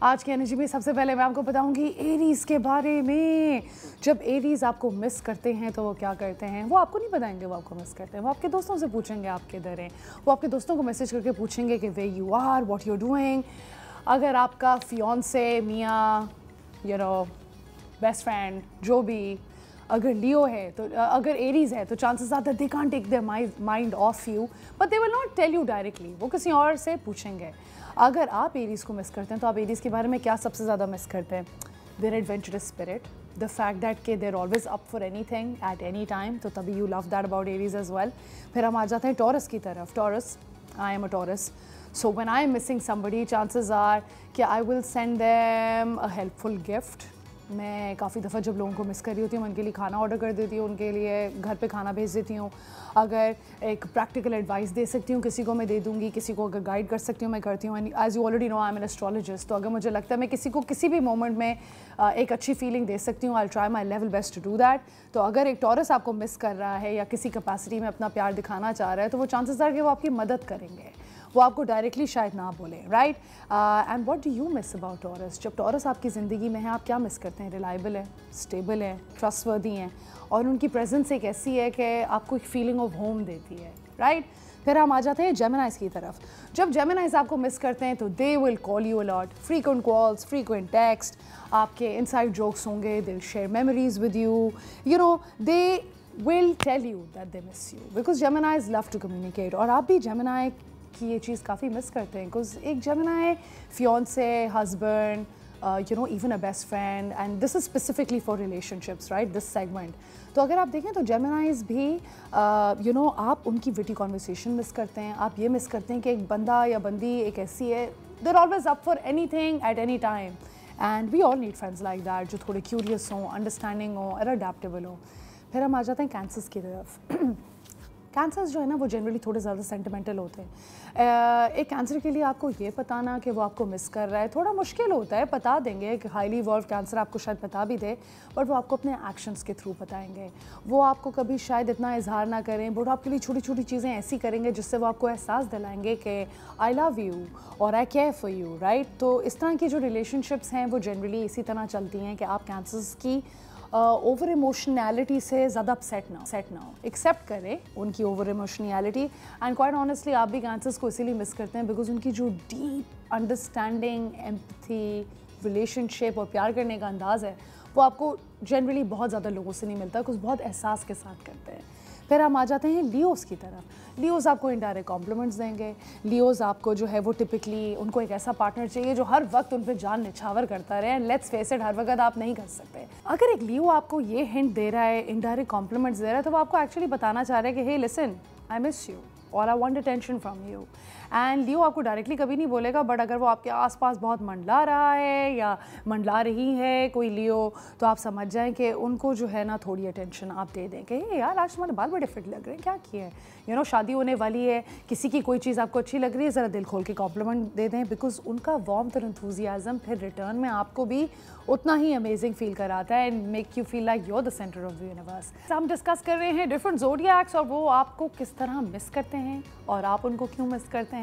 आज की एनर्जी में सबसे पहले मैं आपको बताऊंगी एरीज़ के बारे में। जब एरीज़ आपको मिस करते हैं तो वो क्या करते हैं, वो आपको नहीं बताएंगे वो आपको मिस करते हैं। वो आपके दोस्तों से पूछेंगे आप किधर हैं, वो आपके दोस्तों को मैसेज करके पूछेंगे कि where you are, what you doing. अगर आपका फियांसे, मियाँ, यू नो, बेस्ट फ्रेंड, जो भी अगर लियो है तो अगर एरीज़ है तो chances are that they can't take their mind off you, but they will not tell you directly, वो किसी और से पूछेंगे। अगर आप एरीज़ को मिस करते हैं तो आप एरीज़ के बारे में क्या सबसे ज़्यादा मिस करते हैं? Their adventurous spirit, the fact that के they're always up for anything at any time, तो तभी you love that about Aries as well. फिर हम आ जाते हैं टॉरस की तरफ। Taurus, I am a Taurus, so when I am missing somebody chances are कि I will send them a helpful gift. मैं काफ़ी दफ़ा जब लोगों को मिस कर रही होती हूँ मैं उनके लिए खाना ऑर्डर कर देती हूँ, उनके लिए घर पे खाना भेज देती हूँ। अगर एक प्रैक्टिकल एडवाइस दे सकती हूँ किसी को मैं दे दूँगी, किसी को अगर गाइड कर सकती हूँ मैं करती हूँ। And as you already know I am an astrologist, तो अगर मुझे लगता है मैं किसी को किसी भी मोमेंट में एक अच्छी फीलिंग दे सकती हूँ, I try my level best to do that. तो अगर एक टॉरस आपको मिस कर रहा है या किसी कैपेसिटी में अपना प्यार दिखाना चाह रहा है तो वो चांसेस आर कि वो आपकी मदद करेंगे, वो आपको डायरेक्टली शायद ना बोले, right. And what do you miss about taurus? जब टॉरस आपकी ज़िंदगी में है आप क्या मिस करते हैं? रिलायबल है, स्टेबल है, ट्रस्टवर्दी हैं, और उनकी प्रेजेंस एक ऐसी है कि आपको एक फीलिंग ऑफ होम देती है, राइट। फिर हम आ जाते हैं जेमिनाइज की तरफ। जब जेमिनाइज आपको मिस करते हैं तो they will call you a lot, frequent calls, frequent text, आपके इनसाइड जोक्स होंगे, they will share memories with you, you know, they will tell you that they miss you because Geminis love to communicate. और आप भी Gemini कि ये चीज़ काफ़ी miss करते हैं बिकॉज एक Gemini fiance, husband, you know, even a best friend, and this is specifically for relationships, right, this segment. तो अगर आप देखें तो जेमिनाइज भी you know, आप उनकी विटी कॉन्वर्सेशन मिस करते हैं, आप ये मिस करते हैं कि एक बंदा या बंदी एक ऐसी है, they're always up for anything at any time, and we all need friends like that जो थोड़े क्यूरियस हों, अंडरस्टैंडिंग हों और अडेप्टेबल हों। फिर हम आ जाते हैं कैंसर्स की तरफ। कैंसर्स जो है ना वो जनरली थोड़े ज़्यादा सेंटिमेंटल होते हैं। एक कैंसर के लिए आपको ये बताना कि वो आपको मिस कर रहा है थोड़ा मुश्किल होता है। बता देंगे कि हाईली इवॉल्व कैंसर आपको शायद बता भी दे, बट वो आपको अपने एक्शंस के थ्रू बताएंगे। वो आपको कभी शायद इतना इजहार ना करें, बट आपके लिए छोटी छोटी चीज़ें ऐसी करेंगे जिससे वो आपको एहसास दिलाएंगे कि आई लव यू और आई केयर फॉर यू, राइट। तो इस तरह की जो रिलेशनशिप्स हैं वो जनरली इसी तरह चलती हैं कि आप कैंसर्स की ओवर इमोशनैलिटी से ज़्यादा अपसेट ना हो, एक्सेप्ट करें उनकी over emotionality. And quite honestly आप भी कैंसर्स को इसीलिए मिस करते हैं बिकॉज उनकी जो डीप अंडरस्टैंडिंग, एम्पैथी, रिलेशनशिप और प्यार करने का अंदाज़ है वो आपको जनरली बहुत ज़्यादा लोगों से नहीं मिलता, कुछ बहुत एहसास के साथ करते हैं। फिर हम आ जाते हैं लियोज़ की तरफ। लियोज़ आपको इनडायरेक्ट कॉम्प्लीमेंट्स देंगे। लियोज़ आपको जो है वो टिपिकली उनको एक ऐसा पार्टनर चाहिए जो हर वक्त उन पर जान निछावर करता रहे। एंड लेट्स फेस इट, हर वक्त आप नहीं कर सकते। अगर एक लियो आपको ये हिंट दे रहा है, इनडायरेक्ट कॉम्प्लीमेंट्स दे रहा है, तो वो आपको एक्चुअली बताना चाह रहा है कि hey listen, I miss you और I want attention from you. And Leo आपको डायरेक्टली कभी नहीं बोलेगा, बट अगर वो आपके आसपास बहुत मंडला रहा है या मंडला रही है कोई लियो, तो आप समझ जाएं कि उनको जो है ना थोड़ी अटेंशन आप दे दें कि यार आज तुम्हारे बाल बड़े फिट लग रहे हैं, क्या किया है, यू नो, शादी होने वाली है, किसी की कोई चीज़ आपको अच्छी लग रही है, ज़रा दिल खोल के कॉम्प्लीमेंट दे दें बिकॉज उनका वार्मथ और एंथुसियाज्म फिर रिटर्न में आपको भी उतना ही अमेजिंग फील कराता है and make you feel like you are the centre of the universe. हम डिस्कस कर रहे हैं डिफरेंट ज़ोडिएक्स और वो आपको किस तरह मिस करते हैं और आप उनको क्यों मिस करते हैं।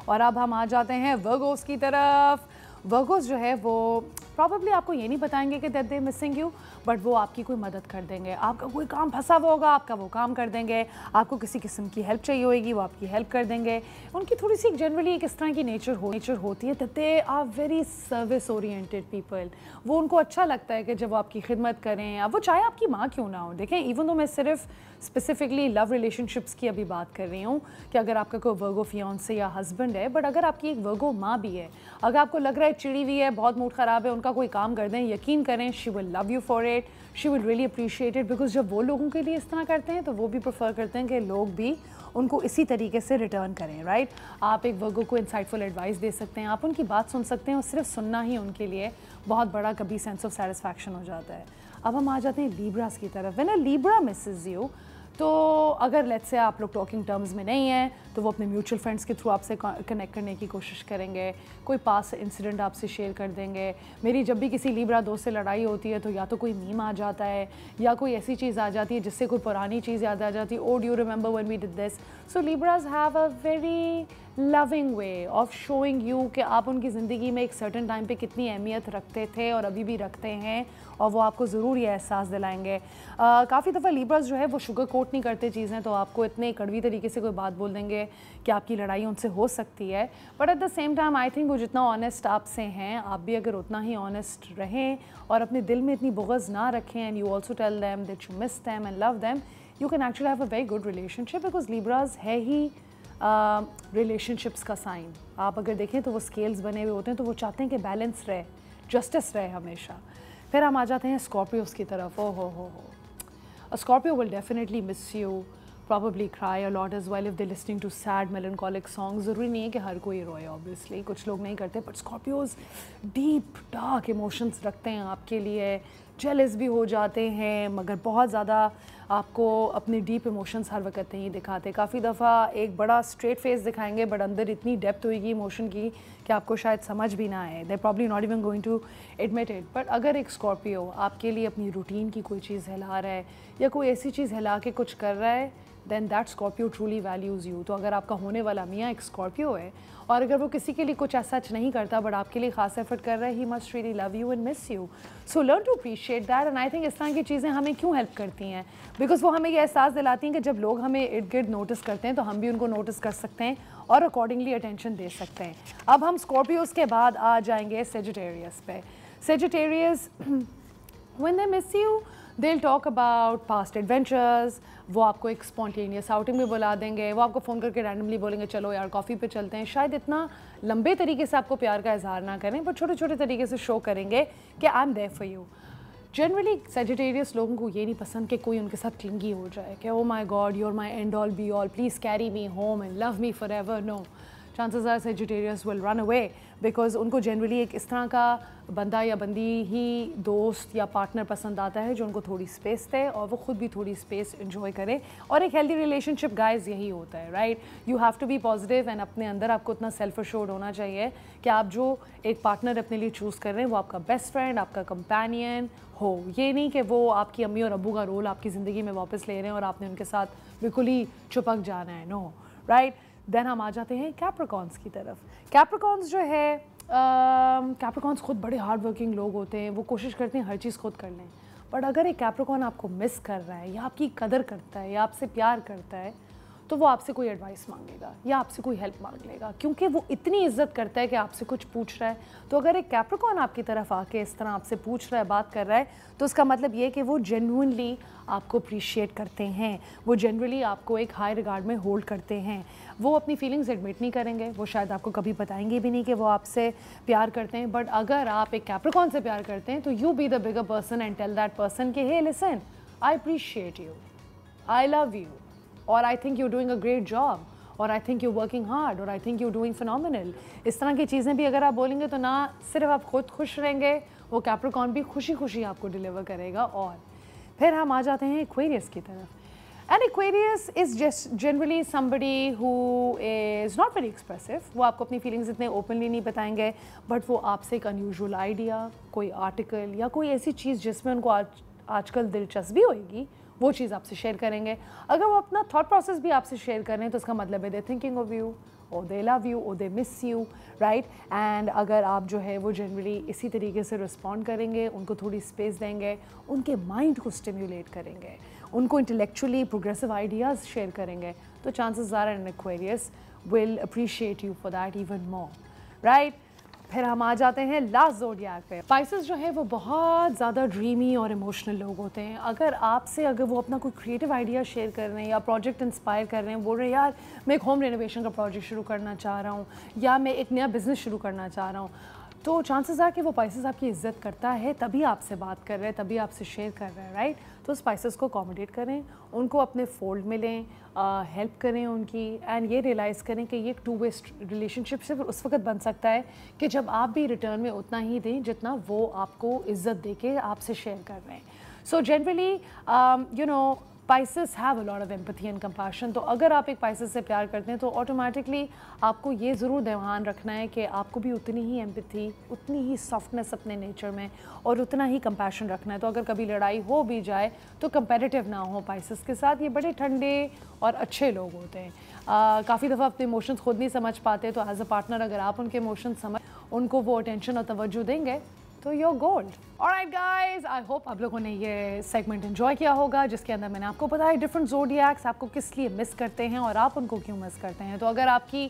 और अब हम आ जाते हैं वर्गोस की तरफ। वर्गोस जो है वो प्रॉबेबली आपको ये नहीं बताएंगे कि that they missing you, but वो आपकी कोई मदद कर देंगे। आपका कोई काम फंसा हुआ होगा, आपका वो काम कर देंगे। आपको किसी किस्म की हेल्प चाहिए होगी, वो आपकी हेल्प कर देंगे। उनकी थोड़ी सी जनरली एक इस तरह की नेचर होती है that they are very service oriented people. वो उनको अच्छा लगता है कि जब वो आपकी खिदमत करें, अब वो चाहे आपकी माँ क्यों ना हो। देखें, इवन तो मैं सिर्फ स्पेसिफिकली लव रिलेशनशिप्स की अभी बात कर रही हूँ कि अगर आपका कोई वर्गो फियांसे या हस्बैंड है, बट अगर आपकी एक वर्गो माँ भी है, अगर आपको लग रहा है चिड़ी हुई है, बहुत मूड ख़राब है, उनका कोई काम कर दें, यकीन करें she will love you for it, she will really appreciate it because जब वो लोगों के लिए इस तरह करते हैं तो वो भी प्रेफर करते हैं कि लोग भी उनको इसी तरीके से रिटर्न करें, राइट। आप एक वर्गो को इंसाइटफुल एडवाइस दे सकते हैं, आप उनकी बात सुन सकते हैं और सिर्फ सुनना ही उनके लिए बहुत बड़ा कभी सेंस ऑफ सेटिस्फैक्शन हो जाता है। अब हम आ जाते हैं लीब्रास की तरफ। When a Libra Mrs you, तो अगर लेट्स से आप लोग टॉकिंग टर्म्स में नहीं हैं तो वो अपने म्यूचुअल फ्रेंड्स के थ्रू आपसे कनेक्ट करने की कोशिश करेंगे, कोई पास इंसिडेंट आपसे शेयर कर देंगे। मेरी जब भी किसी लीब्रा दोस्त से लड़ाई होती है तो या तो कोई मीम आ जाता है या कोई ऐसी चीज़ आ जाती है जिससे कोई पुरानी चीज़ याद आ जाती है, oh do you remember when we did this. So Libras have a very loving way of showing you कि आप उनकी ज़िंदगी में एक सर्टन टाइम पे कितनी अहमियत रखते थे और अभी भी रखते हैं, और वो आपको ज़रूर ये एहसास दिलाएंगे। काफ़ी दफ़ा लीबर्स जो है वो शुगर कोट नहीं करते चीज़ें, तो आपको इतने कड़वी तरीके से कोई बात बोल देंगे कि आपकी लड़ाई उनसे हो सकती है। But at the same time I think वो जितना ऑनेस्ट आपसे हैं, आप भी अगर उतना ही ऑनेस्ट रहें और अपने दिल में इतनी बुग़्ज़ ना रखें, and you also tell them that you miss them and love them, you can actually have a very good relationship, because Libras है ही रिलेशनशिप्स का साइन। आप अगर देखें तो वो स्केल्स बने हुए होते हैं, तो वो चाहते हैं कि बैलेंस रहे, जस्टिस रहे हमेशा। फिर हम आ जाते हैं स्कॉर्पियोज़ की तरफ। ओ हो, a Scorpio will definitely miss you, probably cry a lot as well if they listening to sad melancholic song. ज़रूरी नहीं है कि हर कोई रोए, ऑब्वियसली कुछ लोग नहीं करते, बट स्कॉर्पियोज़ डीप डार्क इमोशंस रखते हैं आपके लिए, जेलस भी हो जाते हैं, मगर बहुत ज़्यादा आपको अपने डीप इमोशंस हर वक्त नहीं दिखाते। काफ़ी दफ़ा एक बड़ा स्ट्रेट फेस दिखाएंगे, बट अंदर इतनी डेप्थ होगी इमोशन की कि आपको शायद समझ भी ना आए। They probably not even going to admit it. But अगर एक स्कॉर्पियो आपके लिए अपनी रूटीन की कोई चीज़ हिला रहा है या कोई ऐसी चीज़ हिला के कुछ कर रहा है, then that Scorpio truly values you. तो अगर आपका होने वाला मियाँ एक स्कॉर्पियो है और अगर वो किसी के लिए कुछ ऐसा नहीं करता बट आपके लिए खास एफर्ट कर रहा है, he must really love you and miss you. So learn to appreciate that. And I think इस तरह की चीज़ें हमें क्यों हेल्प करती हैं, बिकॉज वो हमें ये एहसास दिलाती हैं कि जब लोग हमें इर्द गिर्द नोटिस करते हैं तो हम भी उनको नोटिस कर सकते हैं और अकॉर्डिंगली अटेंशन दे सकते हैं। अब हम स्कॉर्पियोज़ के बाद आ जाएंगे सेजिटेरियस पे। Sagittarius when they miss you they'll talk about past adventures। वो आपको एक स्पॉन्टेनियस आउटिंग में बुला देंगे, वो आपको फ़ोन करके रैंडमली बोलेंगे चलो यार कॉफ़ी पे चलते हैं। शायद इतना लंबे तरीके से आपको प्यार का इजहार ना करें, बट छोटे छोटे तरीके से शो करेंगे कि I am there for you. Generally Sagittarius लोगों को ये नहीं पसंद कि कोई उनके साथ क्लिंगी हो जाए कि oh my god you are my end all be all, please carry me home and love me forever. No, chances are Sagittarius will run away, because उनको जनरली एक इस तरह का बंदा या बंदी ही दोस्त या पार्टनर पसंद आता है जो उनको थोड़ी स्पेस दे और वो खुद भी थोड़ी स्पेस एंजॉय करे। और एक हेल्दी रिलेशनशिप गाइज यही होता है, right? You have to be positive and अपने अंदर आपको इतना सेल्फ अश्योर्ड होना चाहिए कि आप जो एक पार्टनर अपने लिए चूज़ कर रहे हैं वो आपका बेस्ट फ्रेंड, आपका कंपेनियन हो। ये नहीं कि वो आपकी अम्मी और अब्बू का रोल आपकी ज़िंदगी में वापस ले रहे हैं और आपने उनके साथ बिल्कुल ही चिपक जाना है। No, right? देन हम आ जाते हैं कैप्रिकॉर्न्स की तरफ। कैप्रिकॉर्न्स जो है, कैप्रिकॉर्न्स खुद बड़े हार्ड वर्किंग लोग होते हैं, वो कोशिश करते हैं हर चीज़ खुद कर लें। बट अगर एक कैप्रिकॉर्न आपको मिस कर रहा है या आपकी कदर करता है या आपसे प्यार करता है, तो वो आपसे कोई एडवाइस मांगेगा या आपसे कोई हेल्प मांग लेगा, क्योंकि वो इतनी इज्जत करता है कि आपसे कुछ पूछ रहा है। तो अगर एक कैप्रिकॉर्न आपकी तरफ आके इस तरह आपसे पूछ रहा है, बात कर रहा है, तो उसका मतलब ये है कि वो जेन्युइनली आपको अप्रिशिएट करते हैं, वो जनरली आपको एक हाई रिगार्ड में होल्ड करते हैं। वो अपनी फीलिंग्स एडमिट नहीं करेंगे, वो शायद आपको कभी बताएंगे भी नहीं कि वो आपसे प्यार करते हैं। बट अगर आप एक कैप्रिकॉर्न से प्यार करते हैं तो you be the bigger person and tell that person कि hey listen, I appreciate you, I love you, और I think you doing a great job, और I think you working hard, और I think you doing phenomenal. इस तरह की चीज़ें भी अगर आप बोलेंगे तो ना सिर्फ आप खुद खुश रहेंगे, वो कैप्रिकॉर्न भी खुशी खुशी आपको डिलीवर करेगा। और फिर हम आ जाते हैं एक्वेरियस की तरफ। And Aquarius is just generally somebody who is not very expressive. वो आपको अपनी फीलिंग्स इतने ओपनली नहीं बताएंगे, बट वो आपसे एक अनयूजुअल आइडिया, कोई आर्टिकल या कोई ऐसी चीज़ जिसमें उनको आजकल दिलचस्पी होएगी, वो चीज़ आपसे शेयर करेंगे। अगर वो अपना थॉट प्रोसेस भी आपसे शेयर कर रहे हैं तो उसका मतलब है दे थिंकिंग ऑफ यू, और दे लव यू, और दे मिस यू, राइट? एंड अगर आप जो है वो जनरली इसी तरीके से रिस्पॉन्ड करेंगे, उनको थोड़ी स्पेस देंगे, उनके माइंड को स्टिम्युलेट करेंगे, उनको इंटेलेक्चुअली प्रोग्रेसिव आइडियाज़ शेयर करेंगे, तो chances are an Aquarius will appreciate you for that even more, right? फिर हम आ जाते हैं लास्ट ज़ोडिएक पे। स्पाइसेस जो है वो बहुत ज़्यादा ड्रीमी और इमोशनल लोग होते हैं। अगर वो अपना कोई क्रिएटिव आइडिया शेयर कर रहे हैं या प्रोजेक्ट इंस्पायर कर रहे हैं, बोल रहे हैं यार मैं एक होम रेनोवेशन का प्रोजेक्ट शुरू करना चाह रहा हूँ या मैं एक नया बिज़नेस शुरू करना चाह रहा हूँ, तो चांसेस है कि वो स्पाइसेस आपकी इज्जत करता है, तभी आपसे बात कर रहे हैं, तभी आपसे शेयर कर रहे हैं, राइट? तो स्पाइसेस को अकोमोडेट करें, उनको अपने फोल्ड में लें, हेल्प करें उनकी, एंड ये रियलाइज़ करें कि ये एक टू वे रिलेशनशिप सिर्फ उस वक्त बन सकता है कि जब आप भी रिटर्न में उतना ही दें जितना वो आपको इज्जत दे के आपसे शेयर कर रहे हैं। So generally you know Pisces have a lot of empathy and compassion. तो अगर आप एक Pisces से प्यार करते हैं तो ऑटोमेटिकली आपको ये ज़रूर ध्यान रखना है कि आपको भी उतनी ही एम्पैथी, उतनी ही सॉफ्टनेस अपने नेचर में और उतना ही कंपैशन रखना है। तो अगर कभी लड़ाई हो भी जाए तो कंपेरेटिव ना हो Pisces के साथ। ये बड़े ठंडे और अच्छे लोग होते हैं। काफ़ी दफ़ा अपने इमोशंस खुद नहीं समझ पाते, तो एज अ पार्टनर अगर आप उनके इमोशंस समझ उनको वो अटेंशन और तवज्जो देंगे तो your gold. Alright guys, I hope आप लोगों ने ये सेगमेंट एंजॉय किया होगा, जिसके अंदर मैंने आपको बताया डिफरेंट ज़ोडिएक्स आपको किस लिए मिस करते हैं और आप उनको क्यों मिस करते हैं। तो अगर आपकी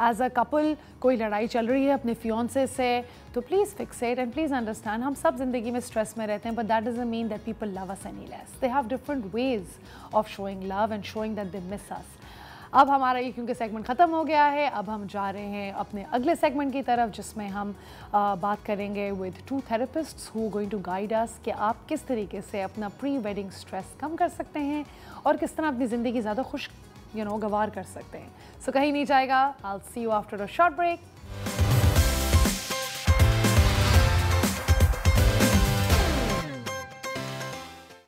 एज अ कपल कोई लड़ाई चल रही है अपने फियांसे से, तो please fix it and please understand हम सब ज़िंदगी में स्ट्रेस में रहते हैं, but that doesn't mean that people love us any less. They have different ways of showing love and showing that they miss us. अब हमारा ये क्योंकि सेगमेंट ख़त्म हो गया है, अब हम जा रहे हैं अपने अगले सेगमेंट की तरफ, जिसमें हम बात करेंगे with 2 therapists who going to guide us कि आप किस तरीके से अपना प्री वेडिंग स्ट्रेस कम कर सकते हैं और किस तरह अपनी ज़िंदगी ज़्यादा खुश गवार कर सकते हैं। सो कहीं नहीं जाएगा। I will see you after a short break.